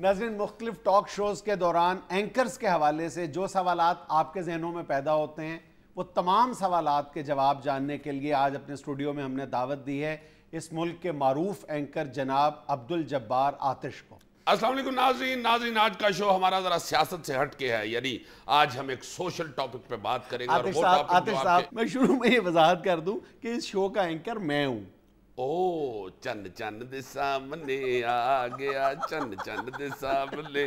नाज़रीन, मुख्तलिफ talk shows के दौरान एंकर्स के हवाले से जो सवालात आपके जहनों में पैदा होते हैं, वो तमाम सवालात के जवाब जानने के लिए आज अपने स्टूडियो में हमने दावत दी है इस मुल्क के मारूफ एंकर जनाब अब्दुल जब्बार आतिश को। अस्सलाम वालेकुम नाज़रीन, आज का शो हमारा जरा सियासत से हट के है, यानी आज हम एक सोशल टॉपिक पे बात करेंगे। आतिश साहब, मैं शुरू में ये वजाहत कर दूं कि इस शो का एंकर मैं हूं। ओ चन्न चन्न दे सामने आ गया, चन्न चन्न दे सामने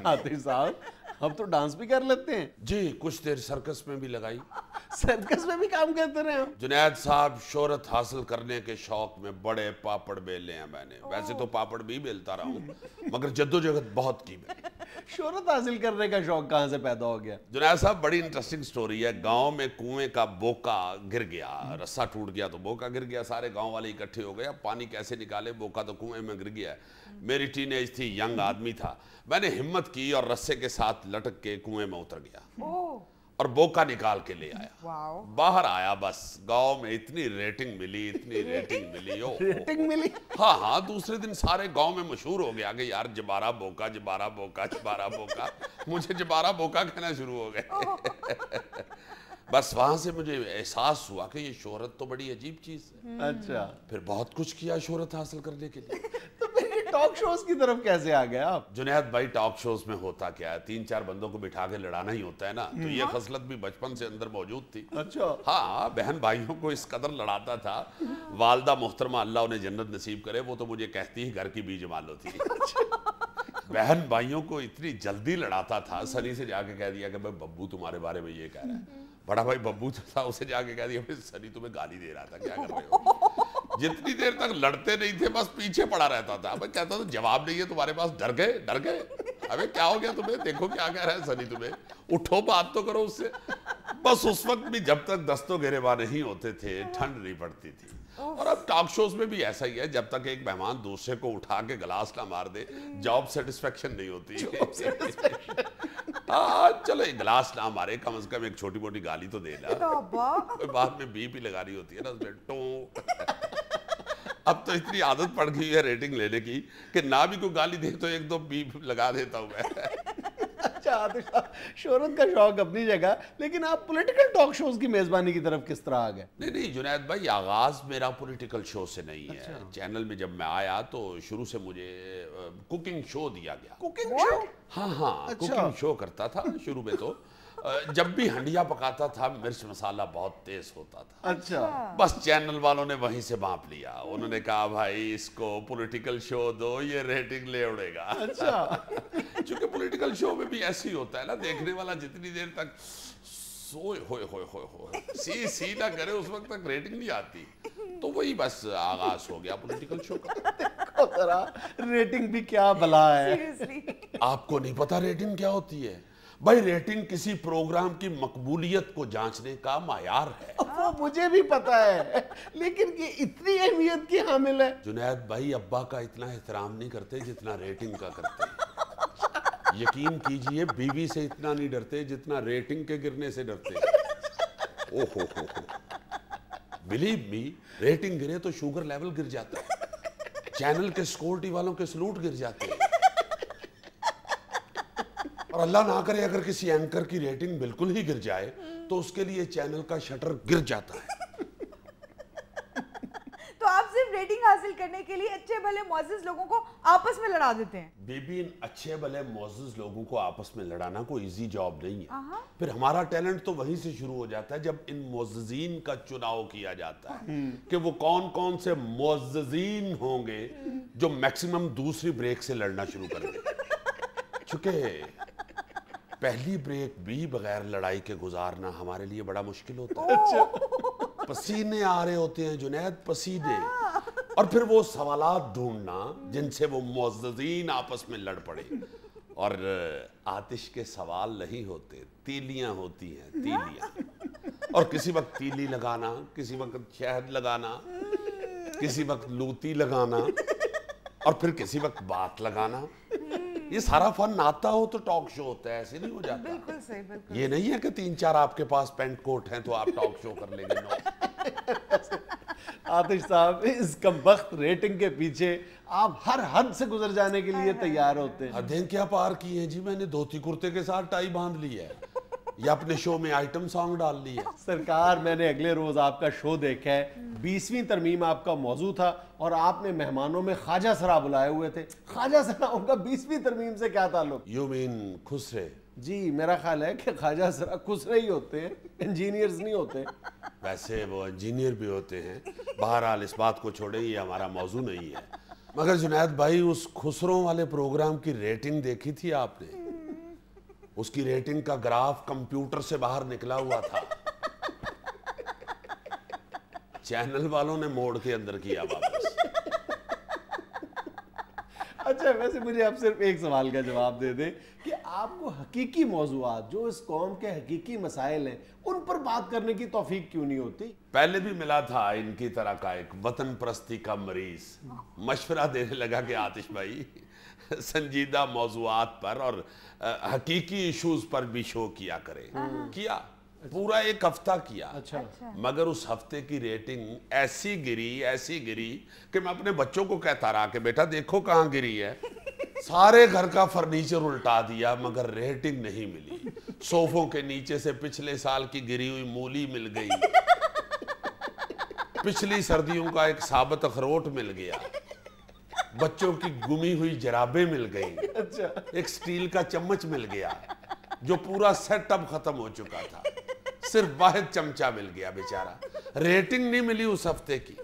आतिश साहब, हम तो डांस भी कर लेते हैं जी, कुछ देर सर्कस में भी लगाई। सर्कस में भी काम करते रहे हम। जुनैद साहब, शोहरत हासिल करने के शौक में बड़े पापड़ बेले हैं मैंने। वैसे तो पापड़ भी बेलता रहा हूँ, मगर जद्दोजहद बहुत की मैंने। शोहरत हासिल करने का शौक कहाँ से पैदा हो गया? जुनैद साहब, बड़ी इंटरेस्टिंग स्टोरी है। गांव में कुएं का बोका गिर गया, रस्सा टूट गया तो बोका गिर गया, सारे गांव वाले इकट्ठे हो गए। अब पानी कैसे निकाले, बोका तो कुएं में गिर गया। मेरी टीनेज थी, यंग आदमी था, मैंने हिम्मत की और रस्से के साथ लटक के कुएं में उतर गया और बोका निकाल के ले आया। बाहर आया, बस गांव में इतनी रेटिंग मिली, इतनी रेटिंग मिली। रेटिंग मिली? हाँ हाँ, दूसरे दिन सारे गांव में मशहूर हो गया कि यार जबारा बोका, जबारा बोका, जबारा बोका। मुझे जबारा बोका कहना शुरू हो गए। बस वहां से मुझे एहसास हुआ कि ये शोहरत तो बड़ी अजीब चीज है। अच्छा, फिर बहुत कुछ किया शोहरत हासिल करने के लिए। तो फिर ये टॉक शोज की तरफ कैसे आ गए आप? जुनैद भाई, टॉक शोज में होता क्या है, 3-4 बंदों को बिठा के लड़ाना ही होता है ना, तो ये खसलत भी बचपन से अंदर मौजूद थी। अच्छा। हाँ, बहन भाइयों को इस कदर लड़ाता था। वालदा मोहतरमा, अल्लाह उन्हें जन्नत नसीब करे, वो तो मुझे कहती ही घर की बीज मालो थी। बहन भाइयों को इतनी जल्दी लड़ाता था, सनी से जाके कह दिया कि भाई बब्बू तुम्हारे बारे में ये कह रहा है। बड़ा भाई बब्बू था, उसे जाके कह दिया भाई सनी तुम्हें गाली दे रहा था, क्या कर रहे हो। जितनी देर तक लड़ते नहीं थे, बस पीछे पड़ा रहता था। मैं कहता था जवाब नहीं है तुम्हारे पास, डर गए डर गए। अबे क्या हो गया तुम्हें, देखो क्या कह रहा है सनी तुम्हें, उठो बात तो करो उससे। बस उस वक्त भी जब तक दस्तों गिरेबान नहीं होते थे, ठंड नहीं पड़ती थी। और अब टॉक शोज में भी ऐसा ही है, जब तक एक मेहमान दूसरे को उठा के गिलास ना मार दे, जॉब सेटिस्फेक्शन नहीं होती। हाँ चलो, एक गिलास ना मारे, कम से कम एक छोटी मोटी गाली तो देना। बाद में बीप ही लगानी होती है ना उसमें, टो। अब तो इतनी आदत पड़ गई है रेटिंग लेने की कि ना भी कोई गाली दे तो 1-2 बीप लगा देता हूँ मैं। अच्छा, शोहरत का शौक अपनी जगह, लेकिन आप पॉलिटिकल टॉक शोज की मेजबानी की तरफ किस तरह आ गए? नहीं जुनैद भाई, आगाज मेरा पॉलिटिकल शो से नहीं है। अच्छा। चैनल में जब मैं आया तो शुरू से मुझे कुकिंग शो दिया गया। Cooking show? हाँ, अच्छा। कुकिंग शो करता था शुरू में। तो जब भी हंडिया पकाता था, मिर्च मसाला बहुत तेज होता था। अच्छा। बस चैनल वालों ने वहीं से भांप लिया। उन्होंने कहा भाई इसको पॉलिटिकल शो दो, ये रेटिंग ले उड़ेगा। अच्छा। क्योंकि पॉलिटिकल शो में भी ऐसे ही होता है ना, देखने वाला जितनी देर तक सोए होए सी ना करे, उस वक्त तक रेटिंग नहीं आती। तो वही बस आगाज हो गया पॉलिटिकल शो का। देखो जरा, रेटिंग भी क्या बला है। आपको नहीं पता रेटिंग क्या होती है? भाई रेटिंग किसी प्रोग्राम की मकबूलियत को जांचने का मायार है। वो मुझे भी पता है, लेकिन ये इतनी अहमियत की हामिल है। जुनैद भाई, अब्बा का इतना एहतराम नहीं करते जितना रेटिंग का करते हैं। यकीन कीजिए, बीवी से इतना नहीं डरते जितना रेटिंग के गिरने से डरते हैं। ओहो हो। बिलीव मी, रेटिंग गिरे तो शुगर लेवल गिर जाता है, चैनल के सिक्योरिटी वालों के सलूट गिर जाते हैं। और अल्लाह ना करे अगर किसी एंकर की रेटिंग बिल्कुल ही गिर जाए तो उसके लिए चैनल का शटर गिर जाता है। तो आप सिर्फ रेटिंग हासिल करने के लिए अच्छे भले मुअज़्ज़िज़ लोगों को आपस में लड़ा देते हैं? बेबी, इन अच्छे भले मुअज़्ज़िज़ लोगों को आपस में लड़ाना कोई इजी जॉब नहीं है। फिर हमारा टैलेंट तो वहीं से शुरू हो जाता है जब इन मुअज़्ज़िज़ीन का चुनाव किया जाता है कि वो कौन कौन से मुअज़्ज़िज़ीन होंगे जो मैक्सिमम दूसरी ब्रेक से लड़ना शुरू करेंगे। चूंकि पहली ब्रेक भी बगैर लड़ाई के गुजारना हमारे लिए बड़ा मुश्किल होता है। पसीने आ रहे होते हैं जुनैद, पसीने। और फिर वो सवालात ढूंढना जिनसे वो मुअज़्ज़िज़ीन आपस में लड़ पड़े। और आतिश के सवाल नहीं होते, तीलियां होती हैं, तीलियां। और किसी वक्त तीली लगाना, किसी वक्त शहद लगाना, किसी वक्त लूती लगाना, और फिर किसी वक्त बात लगाना। ये सारा फन आता हो तो टॉक शो होता है, ऐसे नहीं हो जाता। बिल्कुल सही, बिल्कुल। ये नहीं है कि 3-4 आपके पास पेंट कोट हैं तो आप टॉक शो कर लेंगे। आतिश साहब, इस कमबख्त रेटिंग के पीछे आप हर हद से गुजर जाने के लिए तैयार होते हैं। हदें क्या पार की हैं जी, मैंने धोती कुर्ते के साथ टाई बांध ली है या अपने शो में आइटम सॉन्ग डाल ली है। सरकार, मैंने अगले रोज आपका शो देखा है, 20वीं तरमीम आपका मौजू था और आपने मेहमानों में ख्वाजा सरा बुलाए हुए थे। ख्वाजा सरा, उनका 20वीं तरमीम से क्या ताल्लुक? यू मीन खुसरे? जी, मेरा ख्याल है कि ख्वाजा सरा खुसरे ही होते हैं, इंजीनियर्स नहीं होते। वैसे वो इंजीनियर भी होते हैं। बहरहाल इस बात को छोड़े, ये हमारा मौजू नहीं है। मगर जुनैद भाई, उस खुसरों वाले प्रोग्राम की रेटिंग देखी थी आपने? उसकी रेटिंग का ग्राफ कंप्यूटर से बाहर निकला हुआ था। चैनल वालों ने मोड़ के अंदर किया वापस। अच्छा, वैसे मुझे आप सिर्फ एक सवाल का जवाब दे दें कि आपको हकीकी मौज़ूआत, जो इस कौम के हकीकी मसाइल हैं, उन पर बात करने की तौफीक क्यों नहीं होती? पहले भी मिला था इनकी तरह का एक वतन परस्ती का मरीज, मशवरा देने लगा कि आतिश भाई संजीदा मौजूआत पर और हकीकी इश्यूज पर भी शो किया करें। किया, पूरा एक हफ्ता किया। अच्छा। मगर उस हफ्ते की रेटिंग ऐसी गिरी कि मैं अपने बच्चों को कहता रहा कि बेटा देखो कहाँ गिरी है। सारे घर का फर्नीचर उल्टा दिया मगर रेटिंग नहीं मिली। सोफों के नीचे से पिछले साल की गिरी हुई मूली मिल गई, पिछली सर्दियों का एक साबत अखरोट मिल गया, बच्चों की गुमी हुई जराबें मिल गई। अच्छा। एक स्टील का चम्मच मिल गया जो पूरा सेटअप खत्म हो चुका था, सिर्फ वाहिद चमचा मिल गया बेचारा। रेटिंग नहीं मिली उस हफ्ते की,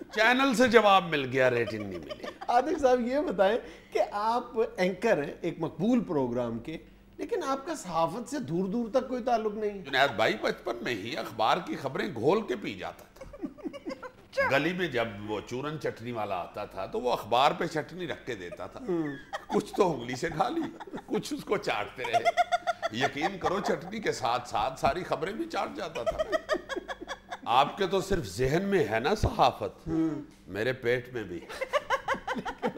चैनल से जवाब मिल गया, रेटिंग नहीं मिली। आतिश साहब, ये बताएं कि आप एंकर हैं एक मकबूल प्रोग्राम के, लेकिन आपका सहाफत से दूर दूर तक कोई ताल्लुक नहीं। जुनैद भाई, बचपन में ही अखबार की खबरें घोल के पी जाता था। गली में जब वो चूरन चटनी वाला आता था तो वो अखबार पे चटनी रख के देता था। कुछ तो उंगली से खा ली, कुछ उसको चाटते रहे। यकीन करो, चटनी के साथ साथ सारी खबरें भी चाट जाता था। आपके तो सिर्फ जहन में है ना सहाफत, मेरे पेट में भी।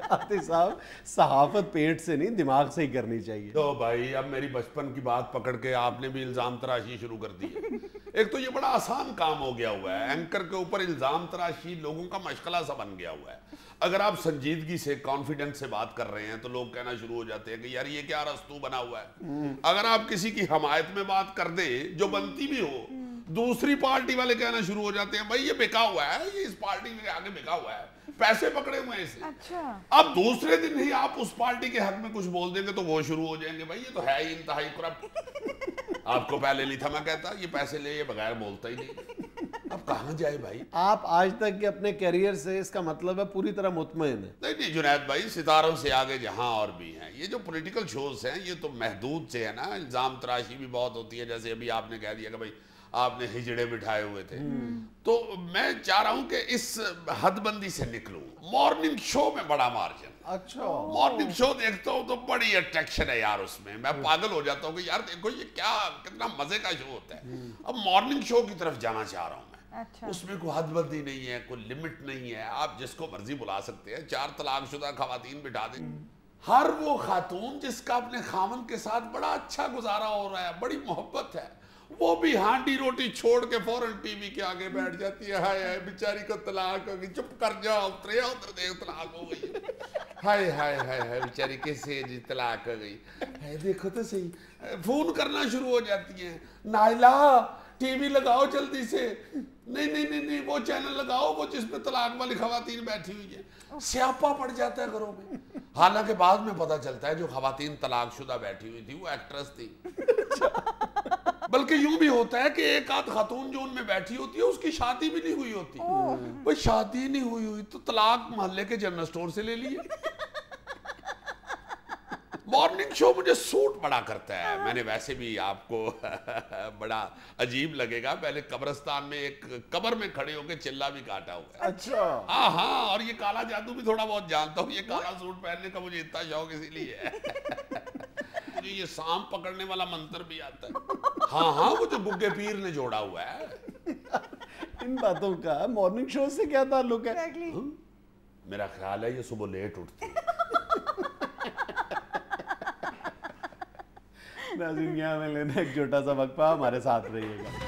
आतिश साहब, सहाफत पेट से नहीं दिमाग से ही करनी चाहिए। तो भाई, अब मेरी बचपन की बात पकड़ के आपने भी इल्जाम तराशी शुरू कर दी है। एक तो ये बड़ा आसान काम हो गया हुआ है, एंकर के ऊपर इल्जाम तराशी लोगों का मशगला सा बन गया हुआ है। अगर आप संजीदगी से, कॉन्फिडेंस से बात कर रहे हैं तो लोग कहना शुरू हो जाते हैं कि यार ये क्या रस्तू बना हुआ है। अगर आप किसी की हमायत में बात कर दे जो बनती भी हो, दूसरी पार्टी वाले कहना शुरू हो जाते हैं भाई ये बिका हुआ है, ये इस पार्टी के आगे बिका हुआ है, पैसे पकड़े हुए हैं इसे। अच्छा। अब दूसरे दिन ही आप उस पार्टी के हक में कुछ बोल देंगे तो वो शुरू हो जाएंगे भाई ये तो है ही इंतहाई करप्ट। आपको पहले नहीं था मैं कहता ये पैसे ले, ये बगैर बोलता ही नहीं। अब कहाँ जाए भाई? आप आज तक के अपने करियर से, इसका मतलब है, पूरी तरह मुतमईन है? नहीं जुनैद भाई, सितारों से आगे जहां और भी हैं। ये जो पॉलिटिकल शोज हैं ये तो महदूद से है ना, इल्जाम तराशी भी बहुत होती है। जैसे अभी आपने कह दिया कि भाई आपने हिजड़े बिठाए हुए थे, तो मैं चाह रहा हूं कि इस हदबंदी से निकलूं। मॉर्निंग शो में बड़ा मार्जिन। अच्छा। मॉर्निंग शो देखता हूं तो बड़ी अट्रैक्शन है यार उसमें, मैं पागल हो जाता हूं कि यार देखो ये क्या, कितना मजे का शो होता है। अब मॉर्निंग शो की तरफ जाना चाह रहा हूं मैं। अच्छा। उसमें कोई हदबंदी नहीं है, कोई लिमिट नहीं है, आप जिसको मर्जी बुला सकते हैं। 4 तलाकशुदा खवातीन बिठा दें, हर वो खातून जिसका अपने खामन के साथ बड़ा अच्छा गुजारा हो रहा है, बड़ी मोहब्बत है, वो भी हांडी रोटी छोड़ के फौरन टीवी के आगे बैठ जाती है। हाय हाय बेचारी को तलाक हो गई, चुप कर जाओ, उधर देख तलाक हो गई। हाय हाय हाय हाय बेचारी कैसे जी तलाक हो गई, देखो तो सही। फोन करना शुरू हो जाती हैं, नाइला टीवी लगाओ जल्दी से, नहीं नहीं नहीं नहीं वो चैनल लगाओ वो जिसमें तलाक वाली खवातीन बैठी हुई है। स्यापा पड़ जाता है घरों में। हालांकि बाद में पता चलता है जो खवातीन तलाकशुदा बैठी हुई थी वो एक्ट्रेस थी। बल्कि यूं भी होता है कि एक आध खातून जो उनमें बैठी होती है उसकी शादी भी नहीं हुई होती। भाई शादी नहीं हुई तो तलाक मोहल्ले के जनरल स्टोर से ले लिए। मॉर्निंग शो मुझे सूट बड़ा करता है। मैंने वैसे भी आपको बड़ा अजीब लगेगा, पहले कब्रिस्तान में एक कब्र में खड़े होकर चिल्ला भी काटा हुआ है। अच्छा। हाँ, और ये काला जादू भी थोड़ा बहुत जानता हूँ। ये काला सूट पहनने का मुझे इतना शौक इसीलिए है। मुझे ये सांप पकड़ने वाला मंत्र भी आता है। हाँ, वो जो गुग्गे पीर ने जोड़ा हुआ है। इन बातों का मॉर्निंग शो से क्या ताल्लुक है? मेरा ख्याल है ये सुबह लेट उठती है। नाज़रीन, यहाँ में लेना एक छोटा सा वक्फा, हमारे साथ रहिएगा।